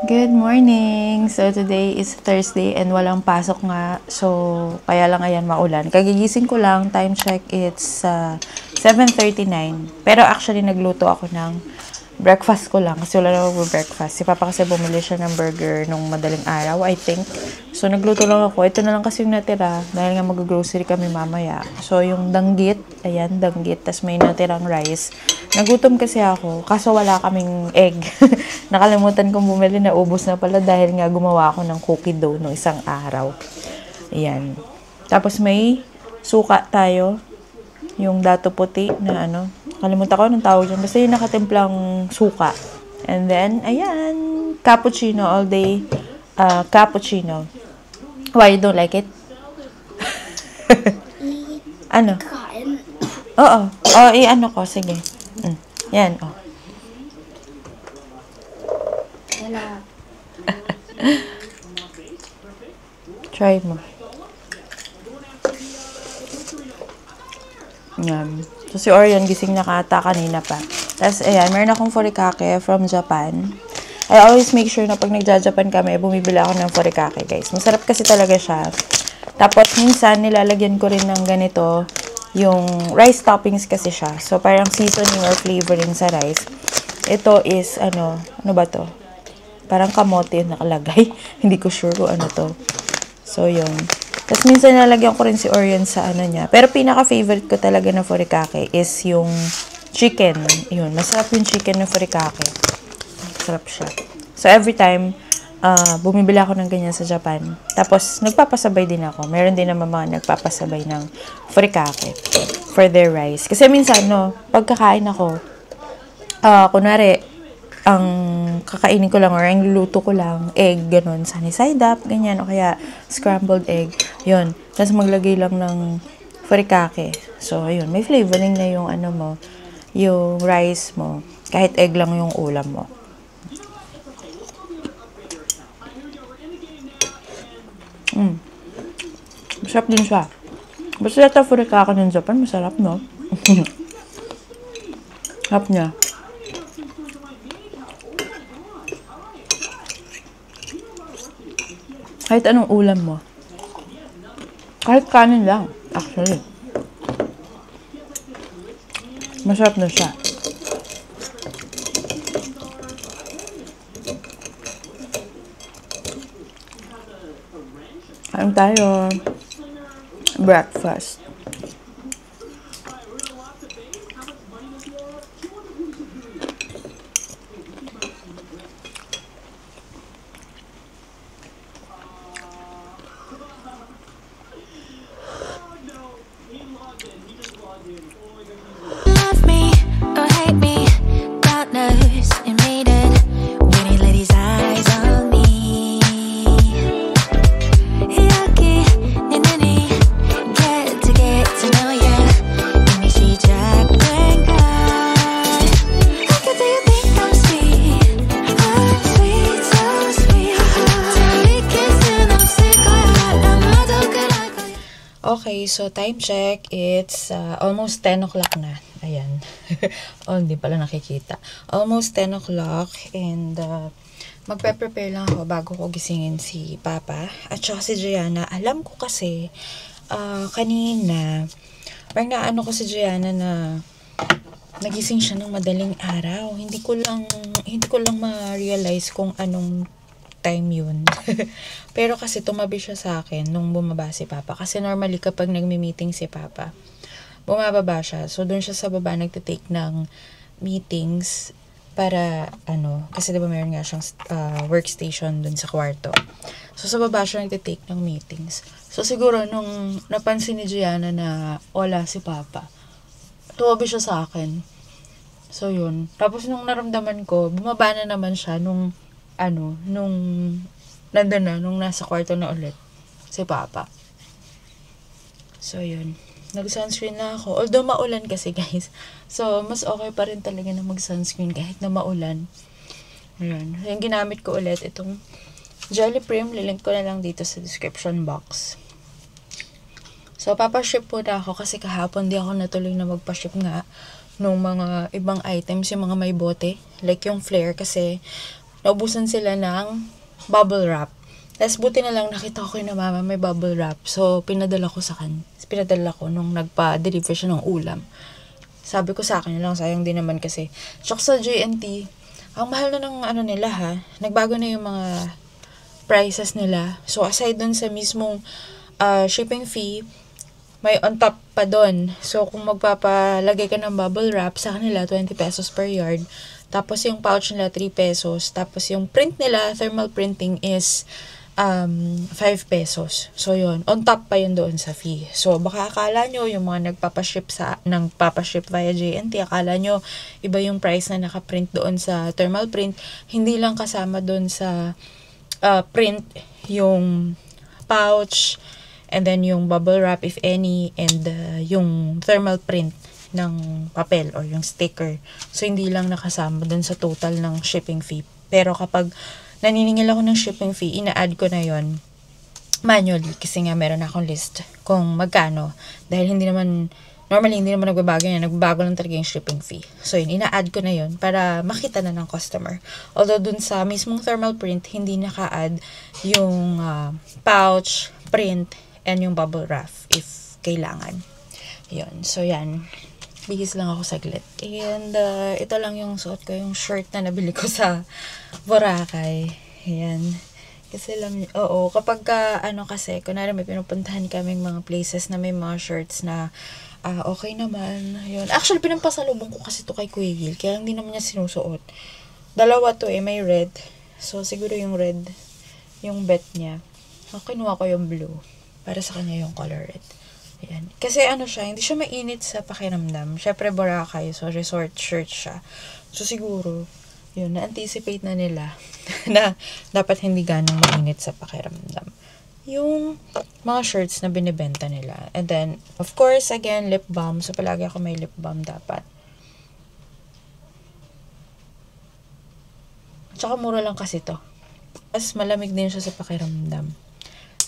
Good morning! So, today is Thursday and walang pasok nga. So, kaya lang ayan maulan. Kagigising ko lang, time check, it's 7:39. Pero actually, nagluto ako ng breakfast ko lang kasi wala na mag-breakfast. Si Papa kasi bumili siya ng burger nung madaling araw, I think. So, nagluto lang ako. Ito na lang kasi yung natira dahil nga mag-grocery kami mamaya. So, yung danggit, ayan, danggit. Tas may natirang rice. Nagutom kasi ako, kaso wala kaming egg. Nakalimutan kong bumili, na ubos na pala dahil nga gumawa ako ng cookie dough no isang araw. Ayan. Tapos may suka tayo. Yung dato puti na ano. Kalimutan ko anong tawag dyan. Basta yung nakatimplang suka. And then, ayan. Cappuccino all day. Cappuccino. Why, you don't like it? Ano? Oo. Ano ko. Sige. Yan, Try mo. Yan. So, si Orion, gising na kata kanina pa. Tapos, ayan, meron akong furikake from Japan. I always make sure na pag nagja-Japan kami, bumibili ako ng furikake, guys. Masarap kasi talaga siya. Tapos, minsan, nilalagyan ko rin ng ganito, yung rice toppings kasi siya. So, parang seasoning or flavoring sa rice. Ito is, ano ba to? Parang kamote yung nakalagay. Hindi ko sure kung ano to. So, yun. Tapos, minsan nalagyan ko rin si Orion sa ano niya. Pero, pinaka-favorite ko talaga na furikake is yung chicken. Yun. Masarap yung chicken na furikake. Masarap siya. So, every time, bumibili ako ng ganyan sa Japan. Tapos, nagpapasabay din ako. Meron din naman mga nagpapasabay ng furikake for their rice. Kasi minsan, pagkakain ako, kunwari, ang kakainin ko lang or ang luluto ko lang, egg, ganun, sunny side up, ganyan, o kaya scrambled egg, yun. Tapos maglagay lang ng furikake. So, ayun, may flavoring na yung ano mo, yung rice mo, kahit egg lang yung ulam mo. Masarap din siya. Basta yata furikake ng Japan, masarap, no? Sarap niya. Kahit anong ulam mo. Kahit kanin lang, actually. Masarap na siya. Kain tayo. Breakfast. Love me or hate me, God knows you made it when he let his eyes on me. Yucky, ninini, get to know ya. Let me see Jack and God. I can do you think I'm sweet, so sweet. We kiss and I'm sick of it. I'm not okay like I. Okay, so time check, it's almost 10 o'clock na. Ayan. Hindi pala nakikita. Almost 10 o'clock and magpe-prepare lang ako bago ko gisingin si Papa at saka si Gianna. Alam ko kasi kanina parang naano ko si Gianna na nagising siya ng madaling araw. Hindi ko lang ma-realize kung anong time yun. Pero kasi tumabi siya sa akin nung bumaba si Papa. Kasi normally kapag nagmi-meeting si Papa, bumababa siya. So, doon siya sa baba nagtitake ng meetings para, kasi diba meron nga siyang workstation doon sa kwarto. So, sa baba siya nagtitake ng meetings. So, siguro nung napansin ni Gianna na wala si Papa, tumabi siya sa akin. So, yun. Tapos, nung naramdaman ko, bumaba na naman siya nung nandun na, nung nasa kwarto na ulit si Papa. So, yun. Nag-sunscreen na ako. Although maulan kasi, guys. So, mas okay pa rin talaga na mag-sunscreen kahit na maulan. Ayan. Yung ginamit ko ulit, itong Jelly Prim. Lilink ko na lang dito sa description box. So, papaship po na ako kasi kahapon di ako natuloy na magpaship nga nung mga ibang items, yung mga may bote. Like yung flare kasi naubusan sila ng bubble wrap. Tapos buti na lang nakita ko na mama may bubble wrap. So, pinadala ko nung nagpa-deliver siya ng ulam. Sabi ko sa akin lang, sayang din naman kasi. Tsaka sa JNT, ang mahal na ng ano nila ha. Nagbago na yung mga prices nila. So, aside dun sa mismong shipping fee, may on top pa dun. So, kung magpapalagay ka ng bubble wrap, sa kanila, 20 pesos per yard. Tapos, yung pouch nila, 3 pesos. Tapos, yung print nila, thermal printing is 5 pesos. So, yun. On top pa yun doon sa fee. So, baka akala nyo, yung mga nagpapaship via JNT, akala nyo, iba yung price na nakaprint doon sa thermal print. Hindi lang kasama doon sa print, yung pouch, and then yung bubble wrap, if any, and yung thermal print ng papel or yung sticker. So, hindi lang nakasama doon sa total ng shipping fee. Pero kapag naniningil ako ng shipping fee, ina-add ko na yon manually kasi nga meron akong list kung magkano. Dahil normally hindi naman nagbabago yan. Nagbabago lang talaga yung shipping fee. So yun, ina-add ko na yon para makita na ng customer. Although dun sa mismong thermal print, hindi naka-add yung pouch, print, and yung bubble wrap if kailangan. Yun. So yan. Bihis lang ako saglit. And ito lang yung suot ko, yung shirt na nabili ko sa Boracay. Ayan. Kasi kapag kasi, kunwari may pinupuntahan kaming mga places na may mga shirts na okay naman. Yun. Actually, pinampasalubong ko kasi to kay Kuya Gil, kaya hindi naman niya sinusuot. Dalawa to may red. So, siguro yung red, yung bet niya. Kinuha ko yung blue. Para sa kanya yung color red. Ayan. Kasi hindi siya mainit sa pakiramdam. Syempre Boracay, so resort shirt siya. So siguro, yun, na-anticipate na nila na dapat hindi ganang mainit sa pakiramdam yung mga shirts na binibenta nila. And then, of course, again, lip balm. So palagi ako may lip balm dapat. Tsaka mura lang kasi to. Mas malamig din siya sa pakiramdam.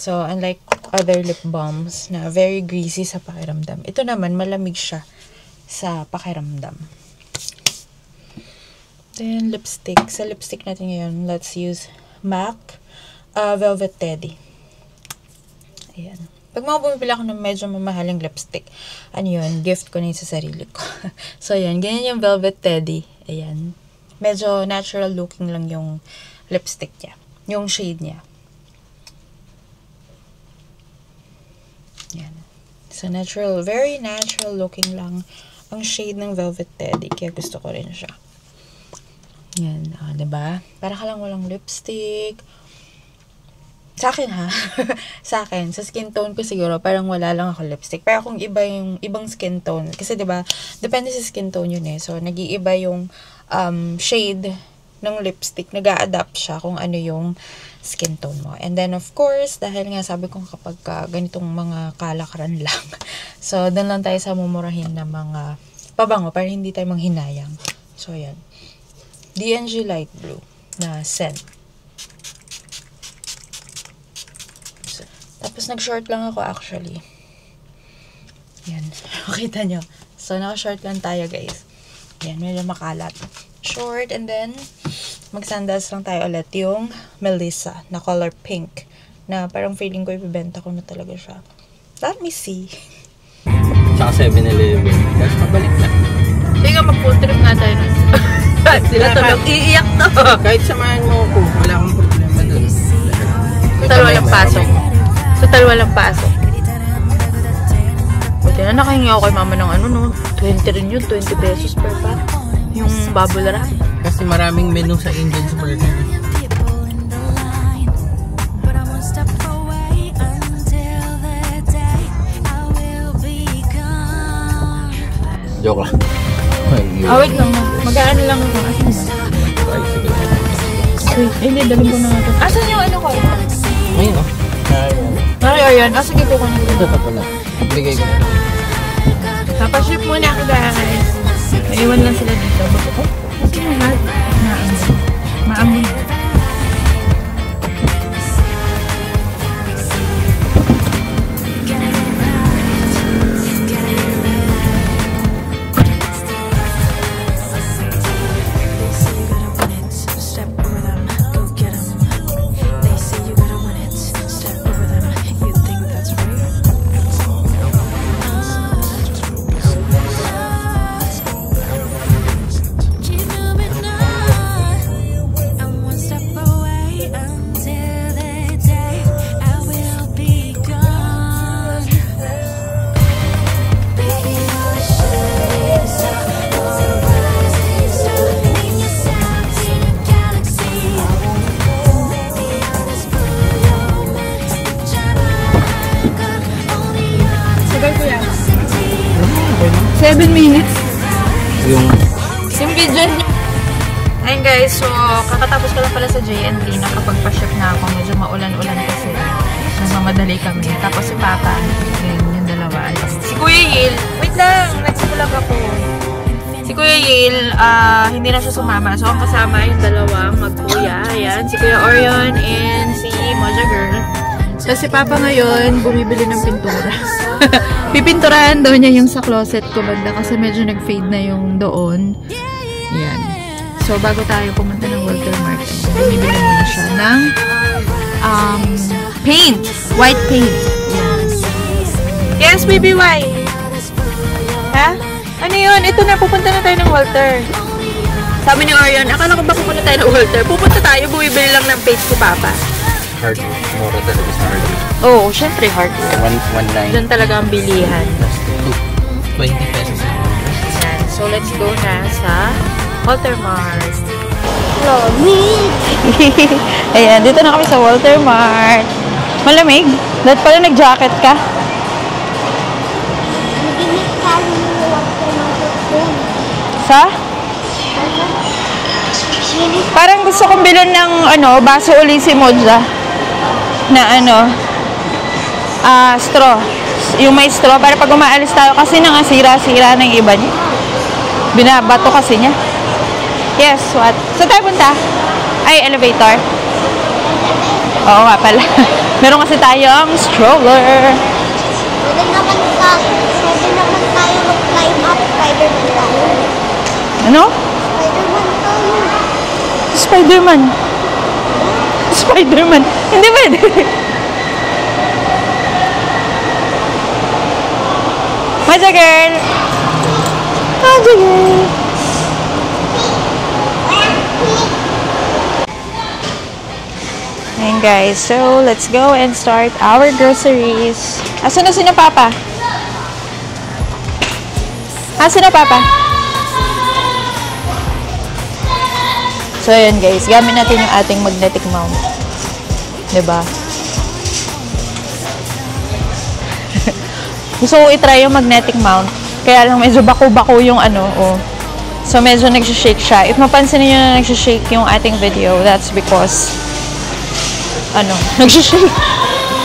So, unlike other lip balms na very greasy sa pakiramdam, ito naman, malamig siya sa pakiramdam. Then, lipstick. Sa lipstick natin ngayon, let's use MAC Velvet Teddy. Ayan. Pag mga bumibili ako ng medyo mamahaling lipstick, gift ko na yun sa sarili ko. So, ayan. Ganyan yung Velvet Teddy. Ayan. Medyo natural looking lang yung lipstick niya. Yung shade niya. Yan. So, natural, very natural looking lang ang shade ng Velvet Teddy. Kaya gusto ko rin siya. Yan. Diba? Para ka lang walang lipstick. Sa akin ha. Sa akin. Sa skin tone ko siguro, parang wala lang ako lipstick. Pero kung iba yung ibang skin tone, kasi diba, depende sa skin tone yun eh. So, nag-iiba yung shade ng lipstick. Nag-a-adapt siya kung ano yung skin tone mo. And then, of course, dahil nga sabi ko kapag ganitong mga kalakaran lang. So, doon lang tayo sa mumurahin na mga pabango para hindi tayo manghinayang. So, yan. DNG Light Blue na scent. So, tapos, nag-short lang ako actually. Yan. Makita nyo. So, naka-short lang tayo, guys. Yan. Medyo makalat. Short, and then mag-sandals lang tayo ulit yung Melissa na color pink na parang feeling ko ibibenta ko na talaga siya. Let me see. Tsaka 7-Eleven. Tapos pabalik na. Sige, mag-full trip na tayo. Sila tulog. Iiyak to. Kahit samahan mo ko, wala akong problema doon. Total walang pasok. Total walang pasok. Buti na nakahingi ako kay mama ng 20 rin yun, 20 pesos per pack. Yung bubble wrap. Kasi maraming menu sa Indian's Burger. Joke lang. Wait lang. Mag-aano lang ako. Hindi, dalhin ko na nga ito. Asan yung ko? Ayun o. Ayan. Sige ko kung ito pa pala. Bigay ko. Papaship muna ako guys. Naiwan lang sila dito. Kasi mahal. Maamoy. 7 minutes. Yung Yung video niya. Ayun guys, so kakatapos ko lang pala sa JNT. Nakapagpa-ship na ako. Medyo maulan-ulan kasi. Namamadali kami. Tapos si Papa, yung dalawa. Si Kuya Yil, wait lang, nagsimulag ako. Si Kuya Yil, hindi na siya sumama. So, ang kasama yung dalawang magkuya. Ayan, si Kuya Orion and si Moja Girl. So, si Papa ngayon, bumibili ng pintura. Pipinturahan daw niya yung sa closet ko banda kasi medyo nag-fade na yung doon. Ayan. So, bago tayo pumunta ng Walter Martin, bumibili muna siya ng paint. White paint. Ayan. Yes, baby, why? Ha? Ano yun? Ito na, pupunta na tayo ng Walter. Sabi ni Orion, akala ko ba pupunta tayo ng Walter? Pupunta tayo, bumibili lang ng paint si Papa. hardware. Mura talaga sa hardware. Oo, syempre hardware. 1.9. Doon talaga ang bilihan. Plus 20 pesos. Yan. So, let's go na sa Walter Mart. Ayan, dito na kami sa Walter Mart. Malamig. Dahil pala nag-jacket ka. Sa? Parang gusto kong bilhin ng baso uli si Moja. Na straw. Yung may straw para pag umaalis tayo kasi nangasira-sira ng iba niya. Binabato kasi niya. Yes, what? Saan tayo punta? Ay, elevator. Oo nga pala. Meron kasi tayong stroller. Pwede naman tayo mag-climb up, Spider-Man tayo. Ano? Spider-Man tayo. Spider-Man. Spider-Man. Hindi pwede. Maja girl. Maja girl. Ayan guys, so let's go and start our groceries. Asan na sino Papa? Asan na Papa? So ayan guys, gamit natin yung ating magnetic mount. Diba? Gusto ko i-try yung magnetic mount. Kaya lang medyo bako-bako yung So medyo nagsishake siya. If mapansin niyo na nagsishake yung ating video, that's because nagsishake.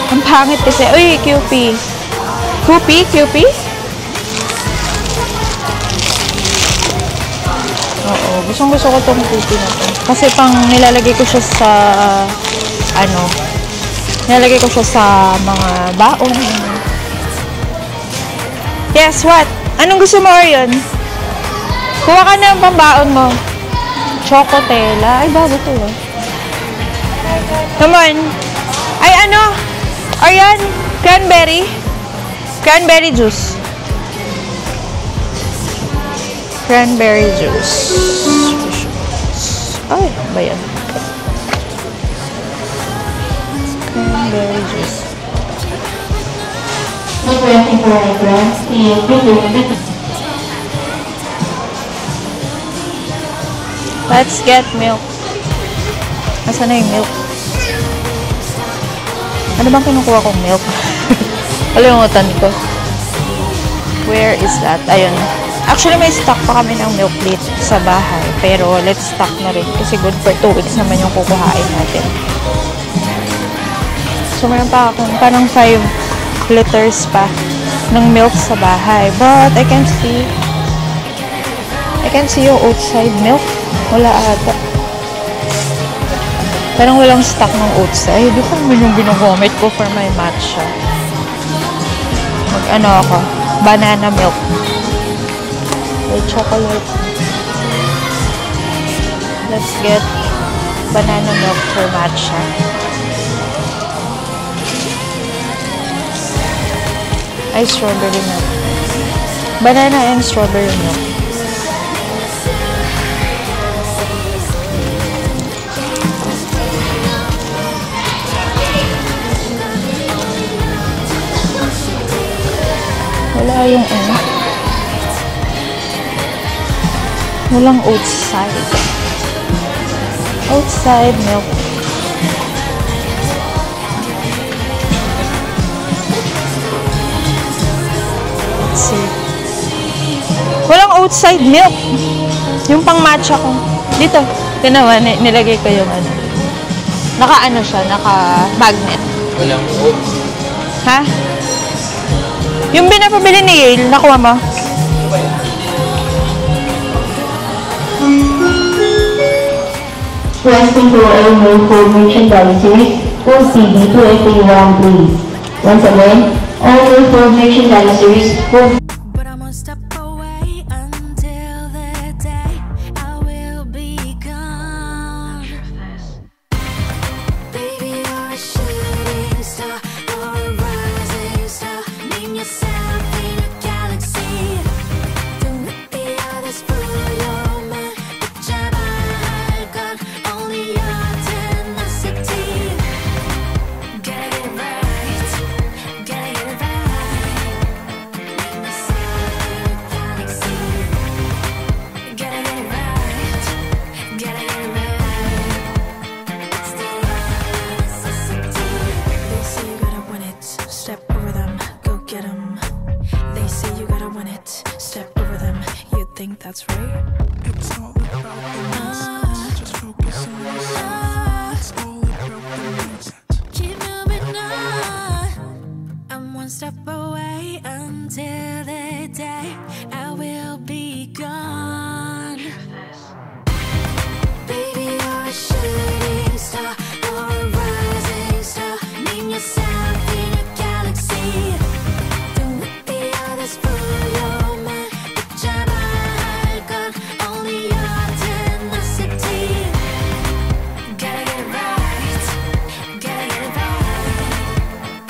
Ang pangit kasi. Uy, QP. QP? Oo, gustong-gusto ko tong QP na to. Kasi pang nilalagay ko siya sa nilalagay ko siya sa mga baon. Yes, what? Anong gusto mo, Orion? Kuha ka na ang pambaon mo. Chocotella. Ay, bago to Come on. Ay, Orion, cranberry. Cranberry juice. Cranberry juice. Ay, ba yan? Cranberry juice. Let's get milk. Asan na yung milk? Ano bang kinukuha kong milk? Kalimutan ko. Where is that? Ayun. Actually, may stock pa kami ng milk plate sa bahay. Pero, let's stock na rin. Kasi good for 2 weeks naman yung kukuhain natin. So, meron pa akong parang 5 liters pa ng milk sa bahay. But, I can see yung outside milk. Wala ata. Parang walang stock ng outside. Di ko naman yung ginagamit ko for my matcha. Ako, banana milk. With chocolate. Let's get banana milk for matcha. Ay, strawberry milk. Banana and strawberry milk. Wala yung walang outside. Outside milk. Let's see. Walang outside milk. Yung pang matcha ko. Dito. Tinawa, nilagay ko yung ano. Naka-ano siya, naka-magnet. Walang oats. Ha? Yung binapabili ni Yale, nakuha mo? Requesting to all new food merchandisers for CD to FA1 please. Once again, all new food merchandisers for But I'm one step away until the day I will be gone. Baby, you're a shooting star or a rising star. Name yourself in a galaxy. Don't let the others fool your mind. Picture my heart gone, only your tenacity. Gotta get it right, gotta get it right. Name yourself in a galaxy. Gotta get it right, gotta get it right. It's the necessity. They say you gotta win it, step over them, go get 'em. They say you gotta win it, step over them. You think that's right? It's all about the mindset. Just focus on yourself. It's all about the mindset. Keep moving on. I'm one step away until the day I will be gone. Baby, you're a shooting star or a rising star. Name yourself in a galaxy. Don't let the others fool your mind. Picture my heart gone, only your tenacity. Gotta get it right, gotta get it right.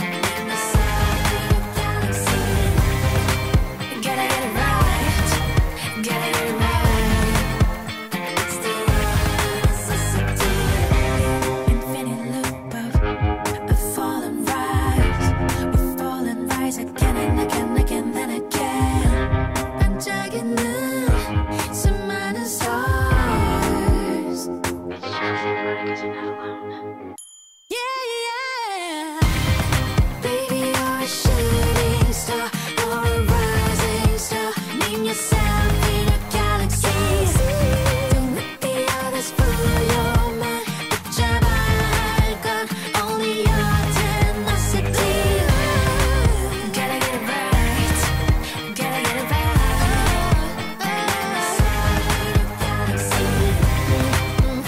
Name yourself in a galaxy. Gotta get it right, gotta get it right. It's the necessity. Infinite loop of fall and rise. We fall and rise again and again, again and again. 반짝이는 수많은 stars. Yeah, yeah. Baby, you're a shooting star or a rising star. Name yourself in a galaxy. Don't let the others fool your mind. Picture my heart gone, only your tenacity. Gotta get it right, gotta get it right. Name yourself in a galaxy.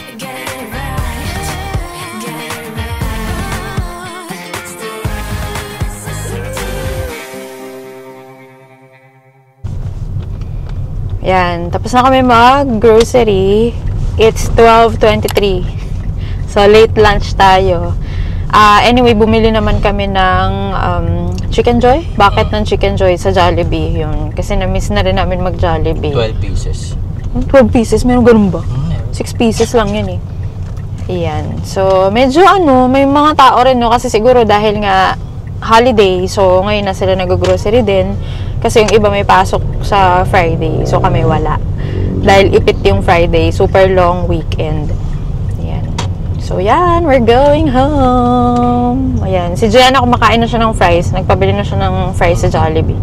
Gotta get it right, gotta get it right. It's the necessity. Yan. Tapos na kami mag-grocery. It's 12:23. So, late lunch tayo. Anyway, bumili naman kami ng Chicken Joy. Bucket ng Chicken Joy sa Jollibee. Yun. Kasi na-miss na rin namin mag-Jollibee. 12 pieces. 12 pieces? Meron ganun ba? Meron. 6 pieces lang yun eh. Ayan. So, medyo may mga tao rin, no? Kasi siguro dahil nga holiday, so ngayon na sila nag-grocery din. Kasi yung iba may pasok sa Friday, so kami wala. Dahil ipit yung Friday, super long weekend. Ayan. So, yan. We're going home. Ayan. Si Gianna, kumakain na siya ng fries. Nagpabili na siya ng fries sa Jollibee.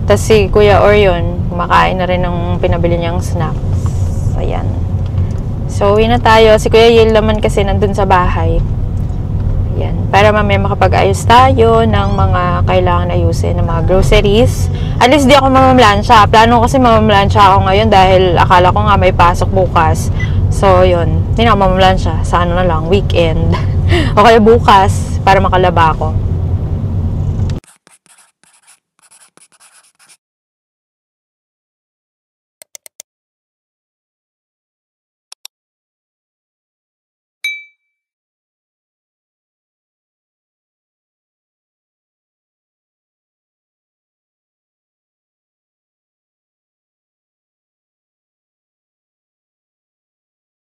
Tapos si Kuya Orion, kumakain na rin ng pinabili niyang snacks. Ayan. So, uwi na tayo. Si Kuya Yale naman kasi nandun sa bahay. Ayan. Para mamaya makapag-ayos tayo ng mga kailangan ayusin, ng mga groceries. At least di ako mamamlansya. Plano kasi mamamlansya ako ngayon dahil akala ko nga may pasok bukas. So, yun. Hindi na ako mamamlansya. Sa ano na lang, weekend. O kaya bukas, para makalaba ako.